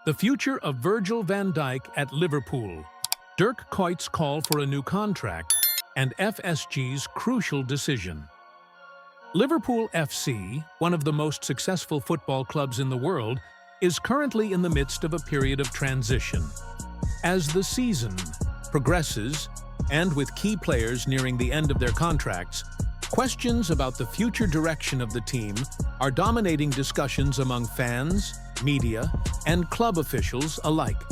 The future of Virgil van Dijk at Liverpool, Dirk Kuyt's call for a new contract, and FSG's crucial decision. Liverpool FC, one of the most successful football clubs in the world, is currently in the midst of a period of transition. As the season progresses, and with key players nearing the end of their contracts, questions about the future direction of the team are dominating discussions among fans, media, and club officials alike.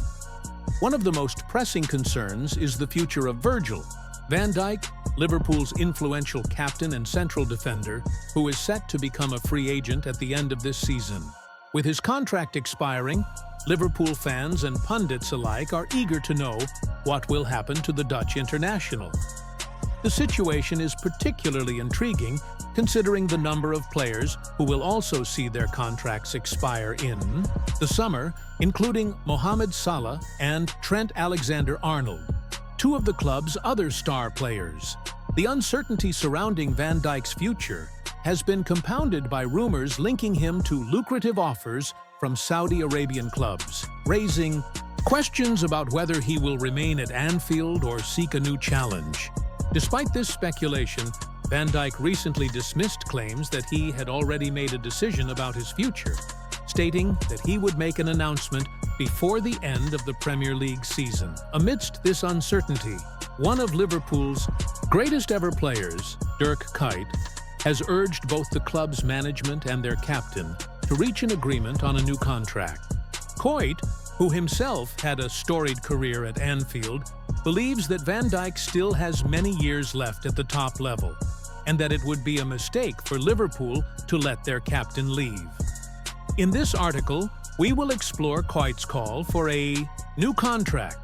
One of the most pressing concerns is the future of Virgil van Dijk, Liverpool's influential captain and central defender, who is set to become a free agent at the end of this season. With his contract expiring, Liverpool fans and pundits alike are eager to know what will happen to the Dutch international. The situation is particularly intriguing considering the number of players who will also see their contracts expire in the summer, including Mohamed Salah and Trent Alexander-Arnold, two of the club's other star players. The uncertainty surrounding Van Dijk's future has been compounded by rumors linking him to lucrative offers from Saudi Arabian clubs, raising questions about whether he will remain at Anfield or seek a new challenge. Despite this speculation, Van Dijk recently dismissed claims that he had already made a decision about his future, stating that he would make an announcement before the end of the Premier League season. Amidst this uncertainty, one of Liverpool's greatest ever players, Dirk Kuyt, has urged both the club's management and their captain to reach an agreement on a new contract. Kuyt, who himself had a storied career at Anfield, believes that Van Dijk still has many years left at the top level, and that it would be a mistake for Liverpool to let their captain leave. In this article, we will explore Kuyt's call for a new contract,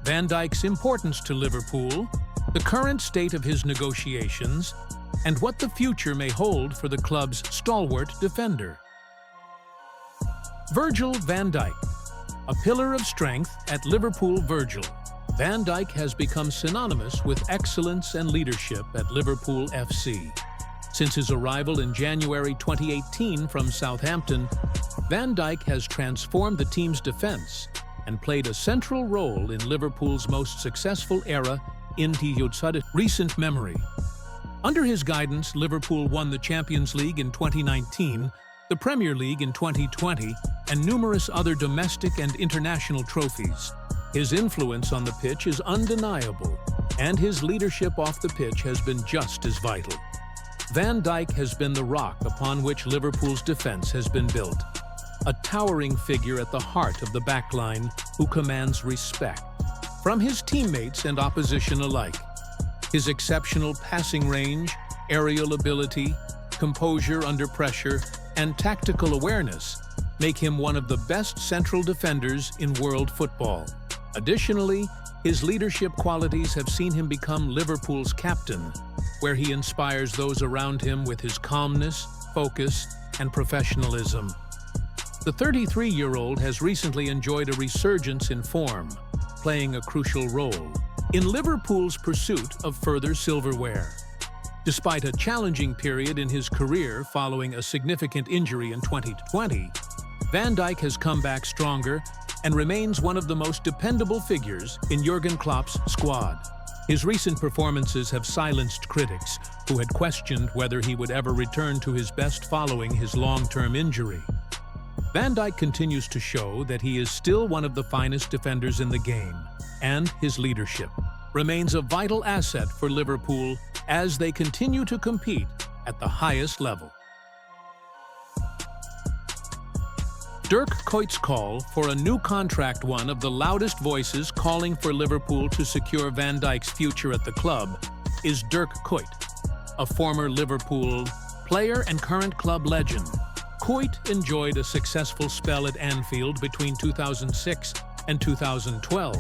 Van Dijk's importance to Liverpool, the current state of his negotiations, and what the future may hold for the club's stalwart defender. Virgil van Dijk, a pillar of strength at Liverpool. Virgil van Dijk has become synonymous with excellence and leadership at Liverpool FC. Since his arrival in January 2018 from Southampton, Van Dijk has transformed the team's defense and played a central role in Liverpool's most successful era in recent memory. Under his guidance, Liverpool won the Champions League in 2019, the Premier League in 2020, and numerous other domestic and international trophies. His influence on the pitch is undeniable, and his leadership off the pitch has been just as vital. Van Dijk has been the rock upon which Liverpool's defense has been built, a towering figure at the heart of the backline who commands respect from his teammates and opposition alike. His exceptional passing range, aerial ability, composure under pressure, and tactical awareness make him one of the best central defenders in world football. Additionally, his leadership qualities have seen him become Liverpool's captain, where he inspires those around him with his calmness, focus, and professionalism. The 33-year-old has recently enjoyed a resurgence in form, playing a crucial role in Liverpool's pursuit of further silverware. Despite a challenging period in his career following a significant injury in 2020, Van Dijk has come back stronger and remains one of the most dependable figures in Jurgen Klopp's squad. His recent performances have silenced critics who had questioned whether he would ever return to his best following his long-term injury. Van Dijk continues to show that he is still one of the finest defenders in the game, and his leadership remains a vital asset for Liverpool as they continue to compete at the highest level. Dirk Kuyt's call for a new contract, one of the loudest voices calling for Liverpool to secure Van Dijk's future at the club, is Dirk Kuyt, a former Liverpool player and current club legend. Kuyt enjoyed a successful spell at Anfield between 2006 and 2012,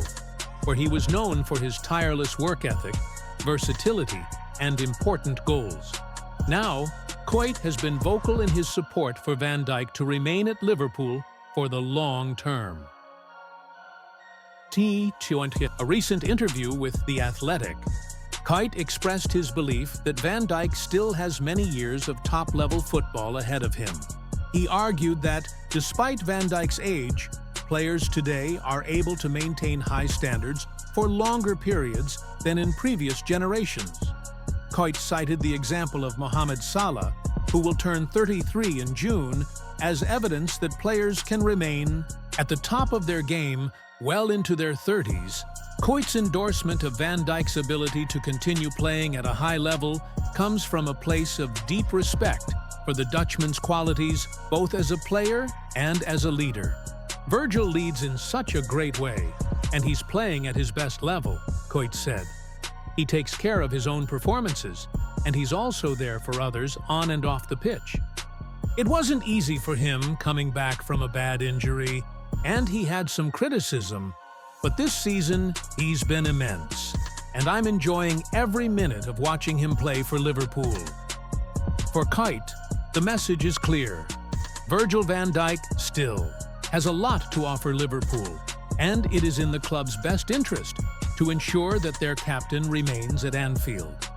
where he was known for his tireless work ethic, versatility, and important goals. Now, Kuyt has been vocal in his support for Van Dijk to remain at Liverpool for the long term. In a recent interview with The Athletic, Kuyt expressed his belief that Van Dijk still has many years of top-level football ahead of him. He argued that, despite Van Dijk's age, Players today are able to maintain high standards for longer periods than in previous generations. Coit cited the example of Mohamed Salah, who will turn 33 in June, as evidence that players can remain at the top of their game well into their 30s. Coit's endorsement of Van Dijk's ability to continue playing at a high level comes from a place of deep respect for the Dutchman's qualities both as a player and as a leader. "Virgil leads in such a great way, and he's playing at his best level," Coit said. "He takes care of his own performances, and he's also there for others on and off the pitch." It wasn't easy for him coming back from a bad injury, and he had some criticism, but this season he's been immense, and I'm enjoying every minute of watching him play for Liverpool. For Coit, the message is clear. Virgil van Dijk still has a lot to offer Liverpool, and it is in the club's best interest to ensure that their captain remains at Anfield.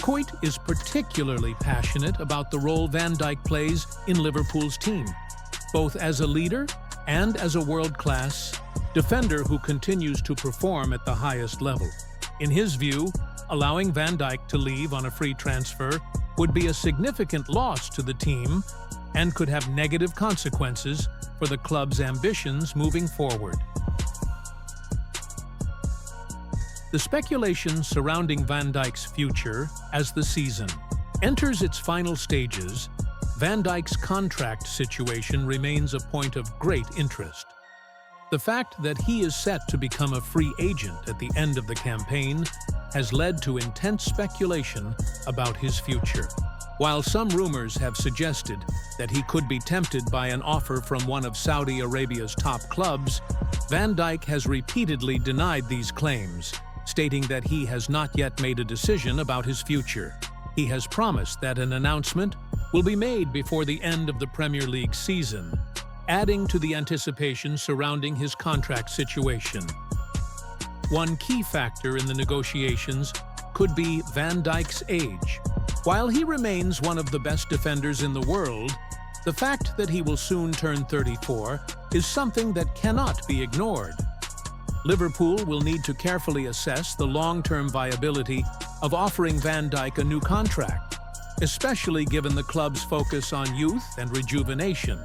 Coit is particularly passionate about the role Van Dijk plays in Liverpool's team, both as a leader and as a world-class defender who continues to perform at the highest level. In his view, allowing Van Dijk to leave on a free transfer would be a significant loss to the team and could have negative consequences for the club's ambitions moving forward. The speculation surrounding Van Dijk's future as the season enters its final stages, Van Dijk's contract situation remains a point of great interest. The fact that he is set to become a free agent at the end of the campaign has led to intense speculation about his future. While some rumors have suggested that he could be tempted by an offer from one of Saudi Arabia's top clubs, Van Dijk has repeatedly denied these claims, stating that he has not yet made a decision about his future. He has promised that an announcement will be made before the end of the Premier League season, adding to the anticipation surrounding his contract situation. One key factor in the negotiations could be Van Dijk's age. While he remains one of the best defenders in the world, the fact that he will soon turn 34 is something that cannot be ignored. Liverpool will need to carefully assess the long-term viability of offering Van Dijk a new contract, especially given the club's focus on youth and rejuvenation.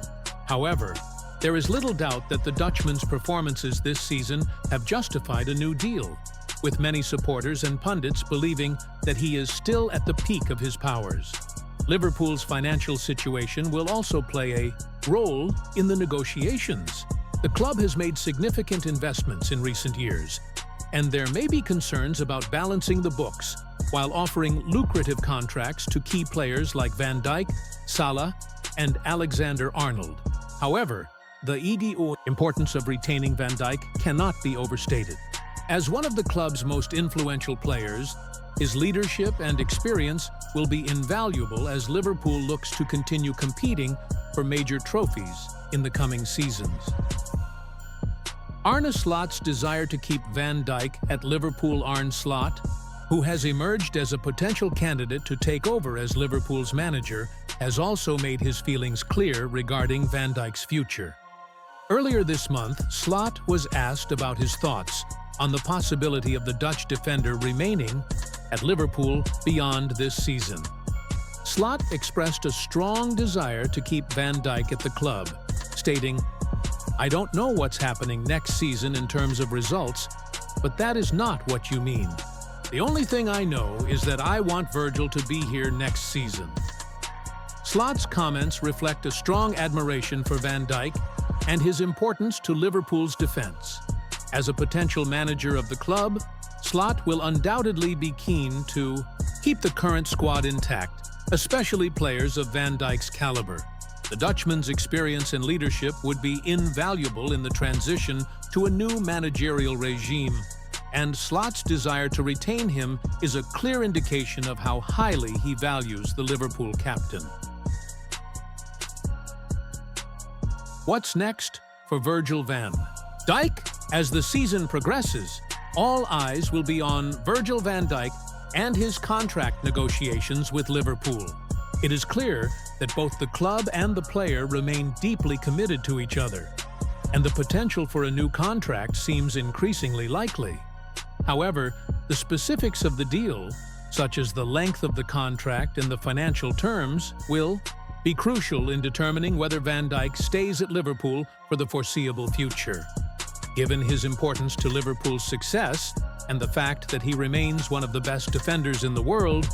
However, there is little doubt that the Dutchman's performances this season have justified a new deal, with many supporters and pundits believing that he is still at the peak of his powers. Liverpool's financial situation will also play a role in the negotiations. The club has made significant investments in recent years, and there may be concerns about balancing the books while offering lucrative contracts to key players like Van Dijk, Salah, and Alexander-Arnold. However, the importance of retaining Van Dijk cannot be overstated. As one of the club's most influential players, his leadership and experience will be invaluable as Liverpool looks to continue competing for major trophies in the coming seasons. Arne Slot's desire to keep Van Dijk at Liverpool. Arne Slot, who has emerged as a potential candidate to take over as Liverpool's manager, has also made his feelings clear regarding Van Dijk's future. Earlier this month, Slot was asked about his thoughts on the possibility of the Dutch defender remaining at Liverpool beyond this season. Slot expressed a strong desire to keep Van Dijk at the club, stating, "I don't know what's happening next season in terms of results, but that is not what you mean. The only thing I know is that I want Virgil to be here next season." Slot's comments reflect a strong admiration for Van Dijk and his importance to Liverpool's defense. As a potential manager of the club, Slot will undoubtedly be keen to keep the current squad intact, especially players of Van Dijk's caliber. The Dutchman's experience and leadership would be invaluable in the transition to a new managerial regime, and Slot's desire to retain him is a clear indication of how highly he values the Liverpool captain. What's next for Virgil van Dijk? As the season progresses, all eyes will be on Virgil van Dijk and his contract negotiations with Liverpool. It is clear that both the club and the player remain deeply committed to each other, and the potential for a new contract seems increasingly likely. However, the specifics of the deal, such as the length of the contract and the financial terms, will be crucial in determining whether Van Dijk stays at Liverpool for the foreseeable future. Given his importance to Liverpool's success and the fact that he remains one of the best defenders in the world,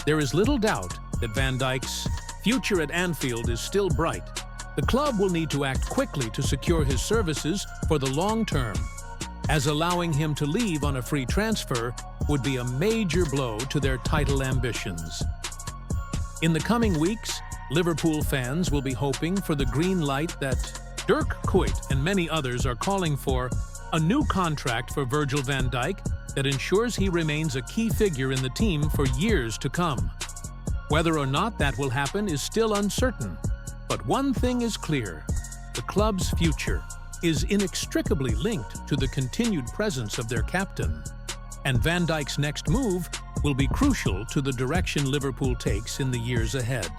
there is little doubt that Van Dijk's future at Anfield is still bright. The club will need to act quickly to secure his services for the long term, as allowing him to leave on a free transfer would be a major blow to their title ambitions. In the coming weeks, Liverpool fans will be hoping for the green light that Dirk Kuyt and many others are calling for: a new contract for Virgil van Dijk that ensures he remains a key figure in the team for years to come. Whether or not that will happen is still uncertain, but one thing is clear: the club's future is inextricably linked to the continued presence of their captain, and Van Dijk's next move will be crucial to the direction Liverpool takes in the years ahead.